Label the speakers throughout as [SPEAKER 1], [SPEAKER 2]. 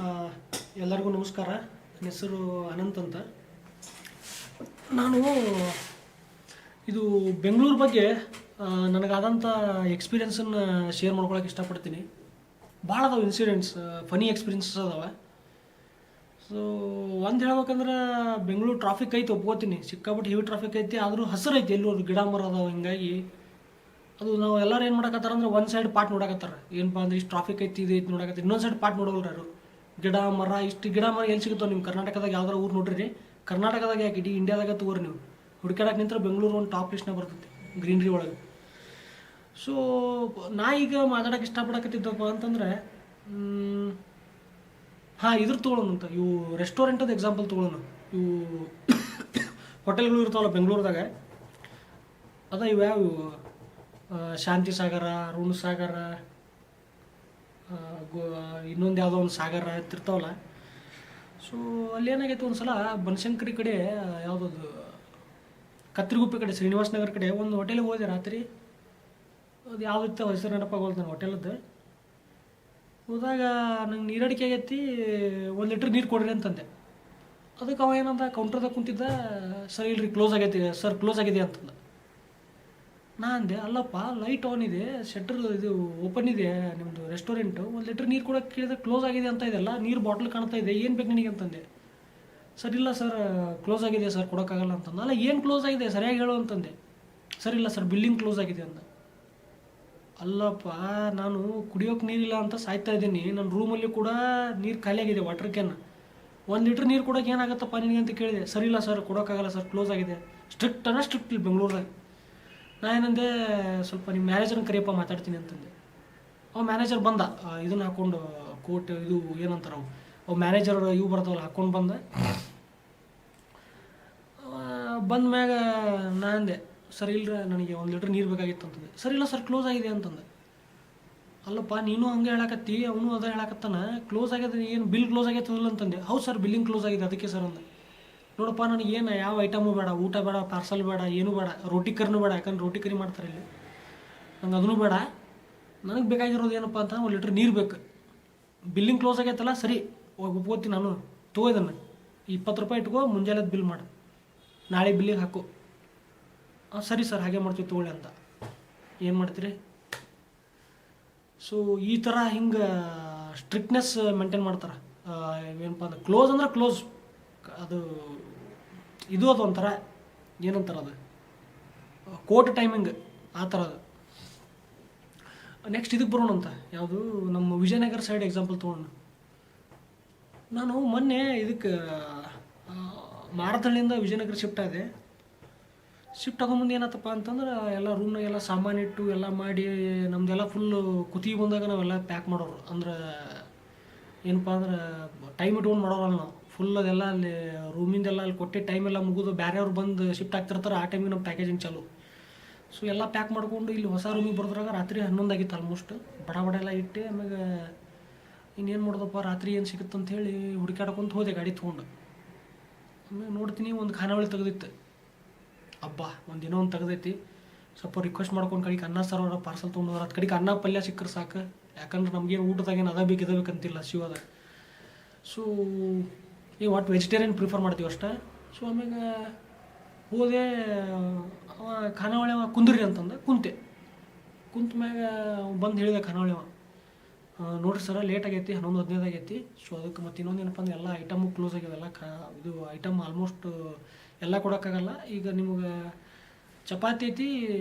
[SPEAKER 1] ಆ, ಎಲ್ಲರಿಗೂ ನಮಸ್ಕಾರ. ನನ್ನ ಹೆಸರು ಅನಂತ್ ಅಂತ. ನಾನು ಇದು ಬೆಂಗಳೂರು ಬಗ್ಗೆ ನನಗಾದಂಥ ಎಕ್ಸ್ಪೀರಿಯನ್ಸನ್ನು ಶೇರ್ ಮಾಡ್ಕೊಳಕ್ಕೆ ಇಷ್ಟಪಡ್ತೀನಿ. ಭಾಳ ಅದಾವೆ ಇನ್ಸಿಡೆಂಟ್ಸ್, ಫನಿ ಎಕ್ಸ್ಪೀರಿಯನ್ಸಸ್ ಅದಾವೆ. ಸೊ ಒಂದು ಹೇಳ್ಬೇಕಂದ್ರೆ ಬೆಂಗಳೂರು ಟ್ರಾಫಿಕ್ ಐತಿ, ಒಪ್ಕೋತೀನಿ. ಸಿಕ್ಕಾಪಟ್ಟೆ ಹೆವಿ ಟ್ರಾಫಿಕ್ ಐತಿ, ಆದರೂ ಹಸಿರು ಐತಿ, ಎಲ್ಲೂ ಗಿಡ ಮರ ಅದಾವೆ. ಹಿಂಗಾಗಿ ಅದು ನಾವು ಎಲ್ಲರೂ ಏನು ಮಾಡಕತ್ತಾರ ಅಂದ್ರೆ ಒಂದು ಸೈಡ್ ಪಾರ್ಟ್ ನೋಡಕತ್ತಾರ. ಏನಪ್ಪ ಅಂದ್ರೆ ಇಷ್ಟು ಟ್ರಾಫಿಕ್ ಐತಿ, ಇದು ಐತಿ ನೋಡಕತ್ತಾರೆ. ಇನ್ನೊಂದು ಸೈಡ್ ಪಾರ್ಟ್ ನೋಡೋಲ್ರಿ ಯಾರು. ಗಿಡ ಮರ, ಇಷ್ಟು ಗಿಡ ಮರ ಎಲ್ಲಿ ಸಿಗುತ್ತೋ ನಿಮ್ಮ ಕರ್ನಾಟಕದಾಗ ಯಾವ್ದಾರು ಊರು ನೋಡ್ರಿ. ಕರ್ನಾಟಕದಾಗ ಯಾಕೆ ಇಡೀ ಇಂಡಿಯಾದಾಗ ತಗೋರಿ ನೀವು ಹುಡುಕಾಡಕ್ಕೆ ನಿಂತ್ರೆ ಬೆಂಗಳೂರು ಒಂದು ಟಾಪ್ ಲಿಸ್ಟ್ನಾಗ ಬರ್ತೈತಿ ಗ್ರೀನ್ರಿ ಒಳಗೆ. ಸೊ ನಾ ಈಗ ಮಾತಾಡೋಕೆ ಇಷ್ಟಪಡಕತ್ತಿದ್ದಪ್ಪ ಅಂತಂದರೆ ಇದ್ರ ತೊಗೊಳೋಣ ಅಂತ. ಇವು ರೆಸ್ಟೋರೆಂಟದ ಎಕ್ಸಾಂಪಲ್ ತೊಗೊಳೋಣ. ಇವು ಹೋಟೆಲ್ಗಳು ಇರ್ತಾವಲ್ಲ ಬೆಂಗಳೂರದಾಗ, ಅದ ಇವ್ಯಾವ ಇವು ಶಾಂತಿ ಸಾಗರ, ಋಣ ಸಾಗರ, ಇನ್ನೊಂದು ಯಾವುದೋ ಒಂದು ಸಾಗರ ಇರ್ತಾವಲ್ಲ. ಸೊ ಅಲ್ಲಿ ಏನಾಗೈತೆ, ಒಂದು ಸಲ ಬನಶಂಕರಿ ಕಡೆ, ಯಾವುದದು ಕತ್ರಿಗುಪ್ಪೆ ಕಡೆ, ಶ್ರೀನಿವಾಸ ನಗರ ಕಡೆ ಒಂದು ಹೋಟೆಲಿಗೆ ಹೋದೆ ರಾತ್ರಿ. ಅದು ಯಾವುದಿತ್ತು ಹೆಸರು ನೆನಪಾಗೋಲ್ದು ನಾನು ಹೋಟೆಲದ್ದು. ಹೋದಾಗ ನಂಗೆ ನೀರಡಿಕೆ ಆಗೈತಿ, 1 ಲೀಟ್ರ್ ನೀರು ಕೊಡ್ರಿ ಅಂತಂದೆ. ಅದಕ್ಕೆ ಅವ ಏನಂದ, ಕೌಂಟ್ರದಾಗ ಕುಂತಿದ್ದ, ಸರ್ ಇಲ್ರಿ ಕ್ಲೋಸ್ ಆಗೈತಿ ಸರ್, ಕ್ಲೋಸ್ ಆಗಿದೆ ಅಂತಂದ. ನಾ ಅಂದೆ, ಅಲ್ಲಪ್ಪ ಲೈಟ್ ಆನ್ ಇದೆ, ಶಟ್ರ್ ಇದು ಓಪನ್ ಇದೆ ನಿಮ್ಮದು ರೆಸ್ಟೋರೆಂಟು, 1 ಲೀಟ್ರ್ ನೀರು ಕೊಡೋಕೆ ಕೇಳಿದ್ರೆ ಕ್ಲೋಸ್ ಆಗಿದೆ ಅಂತ ಇದೆಲ್ಲ, ನೀರು ಬಾಟ್ಲ್ ಕಾಣ್ತಾ ಇದೆ, ಏನು ಬೇಕು ನಿನಗೆ ಅಂತಂದೆ. ಸರ್ ಇಲ್ಲ ಸರ್ ಕ್ಲೋಸ್ ಆಗಿದೆ ಸರ್, ಕೊಡೋಕ್ಕಾಗಲ್ಲ ಅಂತಂದ. ಅಲ್ಲ ಏನು ಕ್ಲೋಸ್ ಆಗಿದೆ ಸರಿಯಾಗಿ ಹೇಳು ಅಂತಂದೆ. ಸರ್ ಇಲ್ಲ ಸರ್ ಬಿಲ್ಲಿಂಗ್ ಕ್ಲೋಸ್ ಆಗಿದೆ ಅಂದ. ಅಲ್ಲಪ್ಪ, ನಾನು ಕುಡಿಯೋಕೆ ನೀರಿಲ್ಲ ಅಂತ ಸಾಯ್ತಾ ಇದ್ದೀನಿ, ನನ್ನ ರೂಮಲ್ಲಿ ಕೂಡ ನೀರು ಖಾಲಿಯಾಗಿದೆ, ವಾಟರ್ ಕ್ಯಾನ್. 1 ಲೀಟ್ರ್ ನೀರು ಕೊಡೋಕೆ ಏನಾಗುತ್ತಪ್ಪ ನಿನಗೆ ಅಂತ ಕೇಳಿದೆ. ಸರಿ ಇಲ್ಲ ಸರ್ ಕೊಡೋಕ್ಕಾಗಲ್ಲ ಸರ್, ಕ್ಲೋಸ್ ಆಗಿದೆ. ಸ್ಟ್ರಿಕ್ಟ್ ಇಲ್ಲಿ ಬೆಂಗಳೂರದಾಗ. ನಾ ಏನಂದೆ, ಸ್ವಲ್ಪ ನಿಮ್ಮ ಮ್ಯಾನೇಜರ್ನ ಕರಿಯಪ್ಪ ಮಾತಾಡ್ತೀನಿ ಅಂತಂದೆ. ಅವ ಮ್ಯಾನೇಜರ್ ಬಂದ, ಇದನ್ನು ಹಾಕ್ಕೊಂಡು ಕೋಟ್, ಇದು ಏನಂತಾರೆ ಅವು ಮ್ಯಾನೇಜರ್ ಇವು ಬರ್ತಾವಲ್ಲ, ಹಾಕ್ಕೊಂಡು ಬಂದ. ಬಂದ ಮ್ಯಾಗ ನಾ ಅಂದೆ, ಸರ್ ಇಲ್ಲರ ನನಗೆ 1 ಲೀಟ್ರ್ ನೀರು ಬೇಕಾಗಿತ್ತು ಅಂತಂದೆ. ಸರ್ ಇಲ್ಲ ಸರ್ ಕ್ಲೋಸ್ ಆಗಿದೆ ಅಂತಂದೆ. ಅಲ್ಲಪ್ಪ ನೀನು ಹಂಗೆ ಹೇಳಕತ್ತಿ, ಅವನು ಅದ ಹೇಳಕತ್ತಾನ, ಕ್ಲೋಸ್ ಆಗಿದೆ, ಏನು ಬಿಲ್ ಕ್ಲೋಸ್ ಆಗೈತಲ್ಲ ಅಂತಂದೆ. ಹೌದು ಸರ್ ಬಿಲ್ಲಿಂಗ್ ಕ್ಲೋಸ್ ಆಗಿದೆ ಅದಕ್ಕೆ ಸರ್ ಅಂದೆ. ನೋಡಪ್ಪ ನನಗೇನು ಯಾವ ಐಟಮು ಬೇಡ, ಊಟ ಬೇಡ, ಪಾರ್ಸಲ್ ಬೇಡ, ಏನೂ ಬೇಡ, ರೋಟಿ ಕರಿನೂ ಬೇಡ, ಯಾಕಂದ್ರೆ ರೋಟಿ ಕರಿ ಮಾಡ್ತಾರೆ ಇಲ್ಲಿ, ನಂಗೆ ಅದೂ ಬೇಡ. ನನಗೆ ಬೇಕಾಗಿರೋದು ಏನಪ್ಪ ಅಂತ 1 ಲೀಟ್ರ್ ನೀರು ಬೇಕು. ಬಿಲ್ಲಿಂಗ್ ಕ್ಲೋಸ್ ಆಗೈತಲ್ಲ, ಸರಿ ಒಪ್ಕೋತೀನಿ ನಾನು, ತೊಗೊಯ್ದನ್ನು 20 ರೂಪಾಯಿ ಇಟ್ಕೋ, ಮುಂಜಾನೆದು ಬಿಲ್ ಮಾಡು, ನಾಳೆ ಬಿಲ್ಲಿಗೆ ಹಾಕು. ಸರಿ ಸರ್ ಹಾಗೆ ಮಾಡ್ತೀವಿ ತೊಗೊಳ್ಳಿ ಅಂತ. ಏನು ಮಾಡ್ತೀರಿ? ಸೊ ಈ ಥರ ಹಿಂಗೆ ಸ್ಟ್ರಿಕ್ಟ್ನೆಸ್ ಮೇಂಟೈನ್ ಮಾಡ್ತಾರೆ. ಏನಪ್ಪ ಅಂದ್ರೆ ಕ್ಲೋಸ್ ಅಂದ್ರೆ ಕ್ಲೋಸ್, ಅದು ಇದು ಅದು ಒಂಥರ ಏನಂತಾರೆ ಅದು ಕೋರ್ಟ್ ಟೈಮಿಂಗ್ ಆ ಥರ ಅದು. ನೆಕ್ಸ್ಟ್ ಇದಕ್ಕೆ ಬರೋಣ ಅಂತ, ಯಾವುದು ನಮ್ಮ ವಿಜಯನಗರ ಸೈಡ್ ಎಕ್ಸಾಂಪಲ್ ತೊಗೊಂಡು. ನಾನು ಮೊನ್ನೆ ಇದಕ್ಕೆ ಮಾರತಳ್ಳಿಯಿಂದ ವಿಜಯನಗರ ಶಿಫ್ಟ್ ಆದೆ. ಶಿಫ್ಟ್ ಆಗೋಮಂದು ಏನಾಯ್ತಪ್ಪ ಅಂತಂದ್ರೆ, ಎಲ್ಲ ರೂಮ್ನಾಗೆಲ್ಲ ಸಾಮಾನು ಇಟ್ಟು ಎಲ್ಲ ಮಾಡಿ, ನಮ್ಮದೆಲ್ಲ ಫುಲ್ಲು ಕುತ್ತಿಗೆ ಬಂದಾಗ ನಾವೆಲ್ಲ ಪ್ಯಾಕ್ ಮಾಡೋರು. ಅಂದ್ರೆ ಏನಪ್ಪ ಅಂದ್ರೆ ಟೈಮ್ ಇಟ್ಕೊಂಡು ಮಾಡೋರಲ್ಲ ನಾವು. ಫುಲ್ ಅದೆಲ್ಲ ಅಲ್ಲಿ ರೂಮಿಂದೆಲ್ಲ ಅಲ್ಲಿ ಕೊಟ್ಟೆ ಟೈಮೆಲ್ಲ ಮುಗಿದು ಬೇರೆಯವ್ರು ಬಂದು ಶಿಫ್ಟ್ ಆಗ್ತಿರ್ತಾರೆ, ಆ ಟೈಮಿಗೆ ನಮ್ಮ ಪ್ಯಾಕೇಜಿಂಗ್ ಚಾಲು. ಸೊ ಎಲ್ಲ ಪ್ಯಾಕ್ ಮಾಡ್ಕೊಂಡು ಇಲ್ಲಿ ಹೊಸ ರೂಮಿಗೆ ಬರೋದ್ರಾಗ ರಾತ್ರಿ 11 ಆಗಿತ್ತು ಆಲ್ಮೋಸ್ಟ್. ಬಡ ಎಲ್ಲ ಇಟ್ಟು ಆಮ್ಯಾಗ ಇನ್ನೇನು ಮಾಡೋದಪ್ಪ, ರಾತ್ರಿ ಏನು ಸಿಗುತ್ತೆ ಅಂಥೇಳಿ ಹುಡುಕಾಡ್ಕೊಂತ ಹೋದೆ ಗಾಡಿ ತೊಗೊಂಡು. ಆಮೇಲೆ ನೋಡ್ತೀನಿ ಒಂದು ಖಾನಾವಳಿ ತೆಗೆದಿತ್ತು. ಹಬ್ಬ ಒಂದು ದಿನ ಒಂದು ತೆಗೆದೈತಿ. ಸ್ವಲ್ಪ ರಿಕ್ವೆಸ್ಟ್ ಮಾಡ್ಕೊಂಡು ಕಡೆಗೆ ಅನ್ನ ಸಾರು ಪಾರ್ಸಲ್ ತೊಗೊಂಡು, ಅದು ಕಡೆಗೆ ಅನ್ನ ಪಲ್ಯ ಸಿಕ್ಕರೆ ಸಾಕು, ಯಾಕಂದ್ರೆ ನಮಗೇನು ಊಟದಾಗೇನು ಅದ ಬೇಕಂತಿಲ್ಲ ಶಿವದ. ಸೊ ಈ ಒಟ್ಟು ವೆಜಿಟೇರಿಯನ್ ಪ್ರಿಫರ್ ಮಾಡ್ತೀವಿ ಅಷ್ಟೇ. ಸೊ ಆಮ್ಯಾಗ ಹೋದೆ, ಅವ ಖಾನಾವಳಿ ಅವ ಕುಂದ್ರಿ ಅಂತಂದ. ಕುಂತ ಮ್ಯಾಗ ಬಂದು ಹೇಳಿದೆ ಖಾನಾವಳಿ ಅವ, ನೋಡಿರಿ ಸರ ಲೇಟ್ ಆಗೈತಿ, 11:15 ಆಗೈತಿ. ಸೊ ಅದಕ್ಕೆ ಮತ್ತು ಇನ್ನೊಂದು ಏನಪ್ಪ ಅಂದ್ರೆ ಎಲ್ಲ ಐಟಮು ಕ್ಲೋಸ್ ಆಗ್ಯದಲ್ಲ, ಇದು ಐಟಮ್ ಆಲ್ಮೋಸ್ಟ್ ಎಲ್ಲ ಕೊಡೋಕ್ಕಾಗಲ್ಲ. ಈಗ ನಿಮಗೆ ಚಪಾತಿ ಐತಿ,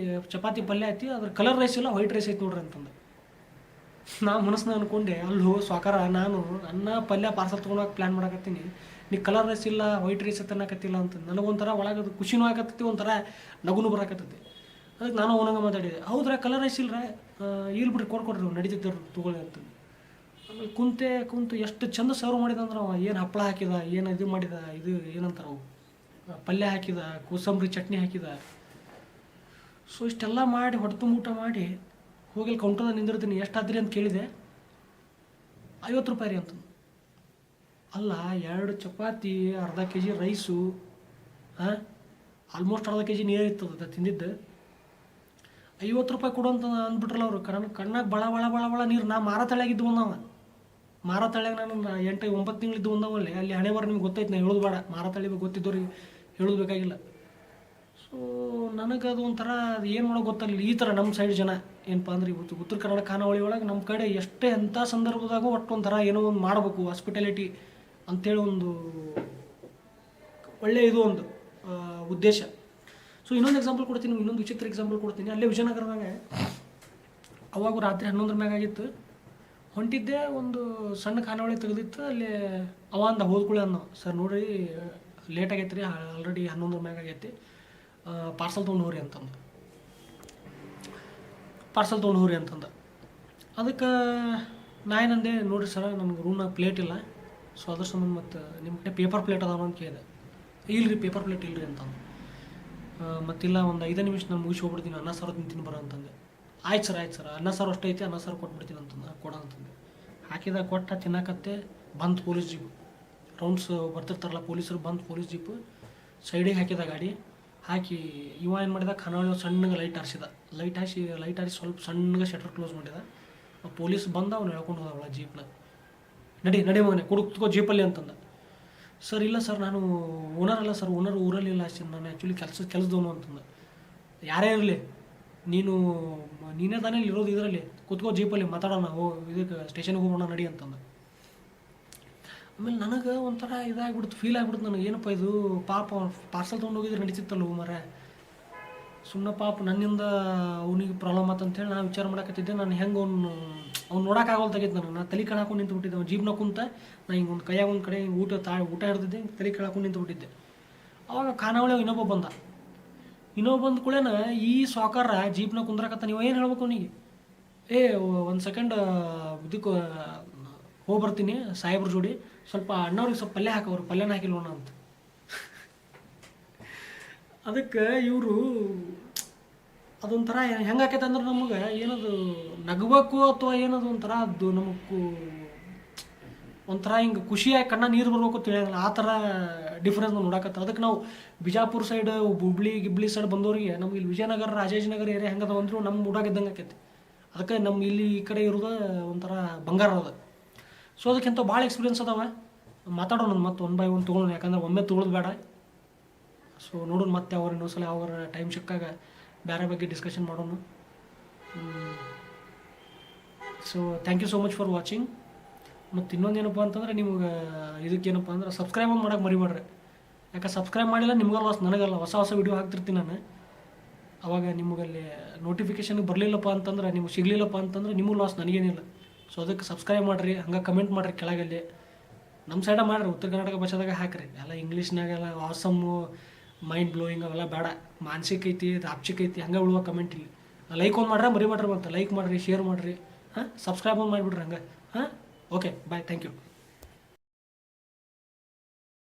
[SPEAKER 1] ಚಪಾತಿ ಪಲ್ಯ ಐತಿ, ಅದ್ರ ಕಲರ್ ರೈಸ್ ಇಲ್ಲ, ವೈಟ್ ರೈಸ್ ಐತಿ ನೋಡ್ರಿ ಅಂತಂದು. ನಾ ಮನಸ್ಸನ್ನ ಅಂದ್ಕೊಂಡೆ, ಅಲ್ಲೂ ಸಾಕಾರ ನಾನು ಅನ್ನ ಪಲ್ಯ ಪಾರ್ಸಲ್ ತೊಗೊಳಕ್ಕೆ ಪ್ಲ್ಯಾನ್ ಮಾಡಕತ್ತೀನಿ, ನೀ ಕಲರ್ ರೈಸ್ ಇಲ್ಲ ವೈಟ್ ರೈಸ್ ಅನ್ನಕತ್ತಿಲ್ಲ ಅಂತ. ನನಗೊಂಥರ ಒಳಗೆ ಅದು ಖುಷಿನೂ ಆಗತ್ತೈತಿ, ಒಂಥರ ನಗುನು ಬರಾಕತ್ತೈತಿ. ಅದಕ್ಕೆ ನಾನು ಅವನಂಗೆ ಮಾತಾಡಿದೆ, ಹೌದ್ರಾ ಕಲರ್ ರೈಸ್ ಇಲ್ಲರ, ಇಲ್ಲಿ ಬಿಡ್ರಿ ಕೊಡ್ರಿ ನಡೀತಿದ್ದರು ತೊಗೊಳ್ಳಿ ಅಂತ. ಆಮೇಲೆ ಕುಂತು ಎಷ್ಟು ಚಂದ ಸರ್ವ್ ಮಾಡಿದ ಅಂದ್ರೆ, ಅವ ಏನು ಹಪ್ಪಳ ಹಾಕಿದ, ಏನು ಇದು ಮಾಡಿದ, ಇದು ಏನಂತಾರೆ ಅವು ಪಲ್ಯ ಹಾಕಿದ, ಕೋಸಂಬರಿ ಚಟ್ನಿ ಹಾಕಿದ. ಸೊ ಇಷ್ಟೆಲ್ಲ ಮಾಡಿ ಹೊಟ್ಟೆ ತುಂಬ ಊಟ ಮಾಡಿ ಹೋಗಿ ಕೌಂಟರ್ದಾಗ ನಿಂದಿರ್ತೀನಿ. ಎಷ್ಟಾದ್ರಿ ಅಂತ ಕೇಳಿದೆ. 50 ರೂಪಾಯಿ ರೀ ಅಂತಂದು. ಅಲ್ಲ 2 ಚಪಾತಿ, ಅರ್ಧ kg ರೈಸು, ಆಲ್ಮೋಸ್ಟ್ ಅರ್ಧ kg ನೀರು ಇರ್ತದೆ ತಿಂದಿದ್ದು, 50 ರೂಪಾಯಿ ಕೊಡು ಅಂತ ಅಂದ್ಬಿಟ್ರಲ್ಲ ಅವರು. ಕಣ್ಣಾಗ ಬಳ ನೀರು. ನಾ ಮಾರತಳಿಯಾಗಿದ್ದು ನಾವು ಮಾರತಳ್ಯಾಗ ನಾನು 8-9 ತಿಂಗಳಿದ್ದು ಒಂದವಲ್ಲಿ ಅಲ್ಲಿ ಹಣೆಬರ ನಿಮ್ಗೆ ಗೊತ್ತೈತೆ, ನಾ ಹೇಳೋದು ಬೇಡ, ಮಾರತಳ್ಳಿ ಬಗ್ಗೆ ಗೊತ್ತಿದ್ದವ್ರಿಗೆ ಹೇಳೋದು ಬೇಕಾಗಿಲ್ಲ. ಸೊ ನನಗೆ ಅದು ಒಂಥರ ಅದು ಏನು ಮಾಡೋಕೆ ಗೊತ್ತಾಗಲಿಲ್ಲ. ಈ ಥರ ನಮ್ಮ ಸೈಡ್ ಜನ ಏನಪ್ಪ ಅಂದ್ರೆ ಇವತ್ತು ಉತ್ತರ ಕನ್ನಡ ಖಾನಾವಳಿ ಒಳಗೆ ನಮ್ಮ ಕಡೆ ಎಷ್ಟೇ ಎಂಥ ಸಂದರ್ಭದಾಗೂ ಒಟ್ಟು ಒಂಥರ ಏನೋ ಒಂದು ಮಾಡಬೇಕು ಹಾಸ್ಪಿಟಾಲಿಟಿ ಅಂತೇಳಿ ಒಂದು ಒಳ್ಳೆಯ ಇದು ಒಂದು ಉದ್ದೇಶ. ಸೊ ಇನ್ನೊಂದು ಎಕ್ಸಾಂಪಲ್ ಕೊಡ್ತೀನಿ, ಇನ್ನೊಂದು ವಿಚಿತ್ರ ಎಕ್ಸಾಂಪಲ್ ಕೊಡ್ತೀನಿ. ಅಲ್ಲೇ ವಿಜಯನಗರದಾಗ ಅವಾಗ ರಾತ್ರಿ 11 ಮ್ಯಾಗ ಆಗಿತ್ತು. ಹೊಂಟಿದ್ದೆ, ಒಂದು ಸಣ್ಣ ಖಾನಾವಳಿ ತೆಗೆದಿತ್ತು. ಅಲ್ಲಿ ಅವ ಅಂದ ಹೋದ್ಕೊಳ್ಳಿ ಅನ್ನೋ, ಸರ್ ನೋಡ್ರಿ ಲೇಟ್ ಆಗೈತೆ ರೀ, ಆಲ್ರೆಡಿ 11 ಮ್ಯಾಗ ಆಗೈತಿ, ಪಾರ್ಸಲ್ ತೊಗೊಂಡು ಹೋಗ್ರಿ ಅಂತಂದು. ಪಾರ್ಸಲ್ ತೊಗೊಂಡು ಹೋಗ್ರಿ ಅಂತಂದು. ಅದಕ್ಕೆ ನಾ ಏನಂದೆ, ನೋಡಿರಿ ಸರ ನಮ್ಗೆ ರೂಮ್ನಾಗ ಪ್ಲೇಟ್ ಇಲ್ಲ, ಸೊ ಅದ್ರ ಸಂಬಂಧ ಮತ್ತು ನಿಮ್ಮ ಕಡೆ ಪೇಪರ್ ಪ್ಲೇಟ್ ಅದಾವ ಅಂತ ಕೇಳಿದೆ. ಇಲ್ಲರಿ ಪೇಪರ್ ಪ್ಲೇಟ್ ಇಲ್ಲರಿ ಅಂತಂದು. ಮತ್ತಿಲ್ಲ ಒಂದು 5 ನಿಮಿಷ ನಾನು ಮುಗಿಸಿ ಹೋಗ್ಬಿಡ್ತೀನಿ, ಅನ್ನ ಸಾರು ತಿಂತೀನಿ ಬರೋ ಅಂತಂದೆ. ಆಯ್ತು ಸರ್ ಅನ್ನ ಸಾರು ಅಷ್ಟೇ ಐತಿ, ಅನ್ನ ಸಾರು ಕೊಟ್ಬಿಡ್ತೀನಿ ಅಂತಂದು, ಕೊಡ ಅಂತಂದೆ. ಹಾಕಿದಾಗ ಕೊಟ್ಟ ತಿನ್ನಕತ್ತೆ, ಬಂದು ಪೊಲೀಸ್ ಜೀಪು, ರೌಂಡ್ಸ್ ಬರ್ತಿರ್ತಾರಲ್ಲ ಪೊಲೀಸರು, ಬಂದು ಪೊಲೀಸ್ ಜೀಪು ಸೈಡಿಗೆ ಹಾಕಿದ ಗಾಡಿ ಹಾಕಿ. ಇವ ಏನು ಮಾಡಿದ, ಖಾನಾವಳಿ ಸಣ್ಣಗೆ ಲೈಟ್ ಹಾರಿಸಿ ಸ್ವಲ್ಪ ಸಣ್ಣಗೆ ಶಟರ್ ಕ್ಲೋಸ್ ಮಾಡಿದ. ಪೊಲೀಸ್ ಬಂದ ಅವ್ನು ಹೇಳ್ಕೊಂಡು ಹೋದ ಅವಳ ಜೀಪ್ನ. ನಡಿ ಮಗನೆ ಕುಡುಕೋ ಜೀಪಲ್ಲಿ ಅಂತಂದ. ಸರ್ ಇಲ್ಲ ಸರ್ ನಾನು ಓನರ್ ಅಲ್ಲ ಸರ್, ಓನರ್ ಊರಲ್ಲಿ ಇಲ್ಲ ಸರ್, ನಾನು ಆ್ಯಕ್ಚುಲಿ ಕೆಲಸದವನು ಅಂತಂದ. ಯಾರೇ ಇರಲಿ ನೀನೇ ತಾನೇ ಇರೋದು ಇದರಲ್ಲಿ, ಕೂತ್ಕೋ ಜೀಪಲ್ಲಿ ಮಾತಾಡೋಣ, ಇದಕ್ಕೆ ಸ್ಟೇಷನ್ಗೆ ಹೋಗೋಣ ನಡಿ ಅಂತಂದ. ಆಮೇಲೆ ನನಗೆ ಒಂಥರ ಇದಾಗ್ಬಿಡ್ತು, ಫೀಲ್ ಆಗ್ಬಿಡ್ತು ನನಗೆ, ಏನಪ್ಪ ಇದು ಪಾಪ ಪಾರ್ಸಲ್ ತೊಗೊಂಡು ಹೋಗಿದ್ರೆ ನಡೀತಿತ್ತಲ್ಲ ಮರೆ, ಸುಮ್ಮನೆ ಪಾಪ ನನ್ನಿಂದ ಅವನಿಗೆ ಪ್ರಾಬ್ಲಮ್ ಆತಂತೇಳಿ ನಾನು ವಿಚಾರ ಮಾಡಕತ್ತಿದ್ದೆ. ನಾನು ಹೆಂಗೆ ಅವ್ನು ನೋಡೋಕ್ಕಾಗಲ್ತಾಗಿತ್ತು ನನಗೆ. ನಾನು ತಲೆ ಕೆಳಾಕೊಂಡು ನಿಂತುಬಿಟ್ಟಿದ್ದೆ. ಅವ್ನು ಜೀಪ್ನ ಕುಂತ, ನಾನು ಹಿಂಗೆ ಒಂದು ಕೈಯಾಗ ಒಂದು ಕಡೆ ಊಟ ಹಿಡ್ದಿದ್ದೆ, ತಲೆ ಕೆಳಾಕೊಂಡು ನಿಂತುಬಿಟ್ಟಿದ್ದೆ. ಅವಾಗ ಖಾನಾವಳಿ ಇನ್ನೊಬ್ಬ ಬಂದ ಕೂಡೇನ ಈ ಸಾಕಾರ ಜೀಪ್ನ ಕುಂದ್ರಾಕತ್ತ. ನೀವು ಏನು ಹೇಳ್ಬೇಕು ಅವನಿಗೆ, ಒಂದು ಸೆಕೆಂಡ್ ಇದಕ್ಕೆ ಹೋಗಿ ಬರ್ತೀನಿ ಸಾಹೇಬ್ರ ಜೋಡಿ, ಸ್ವಲ್ಪ ಅಣ್ಣವ್ರಿಗೆ ಸ್ವಲ್ಪ ಪಲ್ಯ ಹಾಕೋರು, ಪಲ್ಯನ ಹಾಕಿಲ್ವಣ ಅಂತ. ಅದಕ್ಕೆ ಇವರು ಅದೊಂಥರ ಹೆಂಗೆ ಆಕೈತೆ ಅಂದ್ರೆ ನಮಗೆ ಏನದು ನಗಬೇಕು ಅಥವಾ ಏನದು ಒಂಥರ ಅದು ನಮಗೆ ಒಂಥರ ಹಿಂಗೆ ಖುಷಿಯಾಗಿ ಕಣ್ಣ ನೀರು ಬರ್ಬೇಕು ತಿಳಿಯೋದಿಲ್ಲ, ಆ ಥರ ಡಿಫ್ರೆನ್ಸ್ ನೋಡಕತ್ತ. ಅದಕ್ಕೆ ನಾವು ಬಿಜಾಪುರ ಸೈಡ್ ಹುಬ್ಳಿ ಸೈಡ್ ಬಂದವರಿಗೆ ನಮ್ಗೆ ಇಲ್ಲಿ ವಿಜಯನಗರ ರಾಜಾಜಿನಗರ ಏರಿಯಾ ಹೆಂಗದ ಅಂದರೂ ನಮ್ಮ ಊರಾಗಿದ್ದಂಗೆ ಆಕೈತಿ. ಅದಕ್ಕೆ ನಮ್ಮ ಇಲ್ಲಿ ಈ ಕಡೆ ಇರೋದು ಒಂಥರ ಬಂಗಾರ ಅದ. ಸೊ ಅದಕ್ಕಿಂತ ಭಾಳ ಎಕ್ಸ್ಪೀರಿಯನ್ಸ್ ಅದಾವೆ. ಮಾತಾಡೋಣ ಮತ್ತೆ 1 by 1 ತೊಗೊಳೋಣ, ಯಾಕಂದ್ರೆ ಒಮ್ಮೆ ತೊಗೊಳೋದು ಬೇಡ. ಸೊ ನೋಡೋಣ ಮತ್ತೆ ಅವ್ರು ಇನ್ನೊಂದ್ಸಲ ಅವ್ರ ಟೈಮ್ ಸಿಕ್ಕಾಗ ಬೇರೆ ಬಗ್ಗೆ ಡಿಸ್ಕಷನ್ ಮಾಡೋಣ. So thank you so much for watching. ಮತ್ತು ಇನ್ನೊಂದೇನಪ್ಪ ಅಂತಂದ್ರೆ ನಿಮ್ಗೆ ಇದಕ್ಕೇನಪ್ಪ ಅಂದ್ರೆ ಸಬ್ಸ್ಕ್ರೈಬ್ ಮಾಡೋಕೆ ಮರಿಬೇಡ್ರಿ. ಯಾಕೆ ಸಬ್ಸ್ಕ್ರೈಬ್ ಮಾಡಿಲ್ಲ ನಿಮ್ಗಲ್ಲ ಲಾಸ್, ನನಗಲ್ಲ. ಹೊಸ ವಿಡಿಯೋ ಹಾಕ್ತಿರ್ತೀನಿ ನಾನು, ಅವಾಗ ನಿಮಗಲ್ಲಿ ನೋಟಿಫಿಕೇಷನ್ಗೆ ಬರಲಿಲ್ಲಪ್ಪ ಅಂತಂದ್ರೆ, ನಿಮ್ಗೆ ಸಿಗಲಿಲ್ಲಪ್ಪ ಅಂತಂದ್ರೆ ನಿಮಗೂ ಲಾಸ್, ನನಗೇನಿಲ್ಲ. ಸೊ ಅದಕ್ಕೆ ಸಬ್ಸ್ಕ್ರೈಬ್ ಮಾಡಿರಿ, ಹಂಗೆ ಕಮೆಂಟ್ ಮಾಡಿರಿ ಕೆಳಗಲ್ಲಿ. ನಮ್ಮ ಸೈಡ ಮಾಡಿರಿ, ಉತ್ತರ ಕರ್ನಾಟಕ ಭಾಷೆದಾಗ ಹಾಕಿರಿ. ಎಲ್ಲ ಇಂಗ್ಲೀಷ್ನಾಗೆಲ್ಲ ಆಸಮ್ಮು ಮೈಂಡ್ ಬ್ಲೋಯಿಂಗ್ ಅವೆಲ್ಲ ಬೇಡ. ಮಾನಸಿಕ ಐತಿ, ರಾಪ್ಚಿಕ್ ಐತಿ, ಹಂಗೆ ಉಳುವ ಕಮೆಂಟ್ ಇಲ್ಲಿ. ಲೈಕ್ ಒಂದು ಮಾಡ್ರೆ ಮರಿಬೇಡ್ರಿ, ಮತ್ತೆ ಲೈಕ್ ಮಾಡಿರಿ, ಶೇರ್ ಮಾಡಿರಿ, ಸಬ್ಸ್ಕ್ರೈಬ್ ಒಂದು ಮಾಡಿಬಿಡ್ರಿ ಹಂಗೆ. Okay bye, thank you.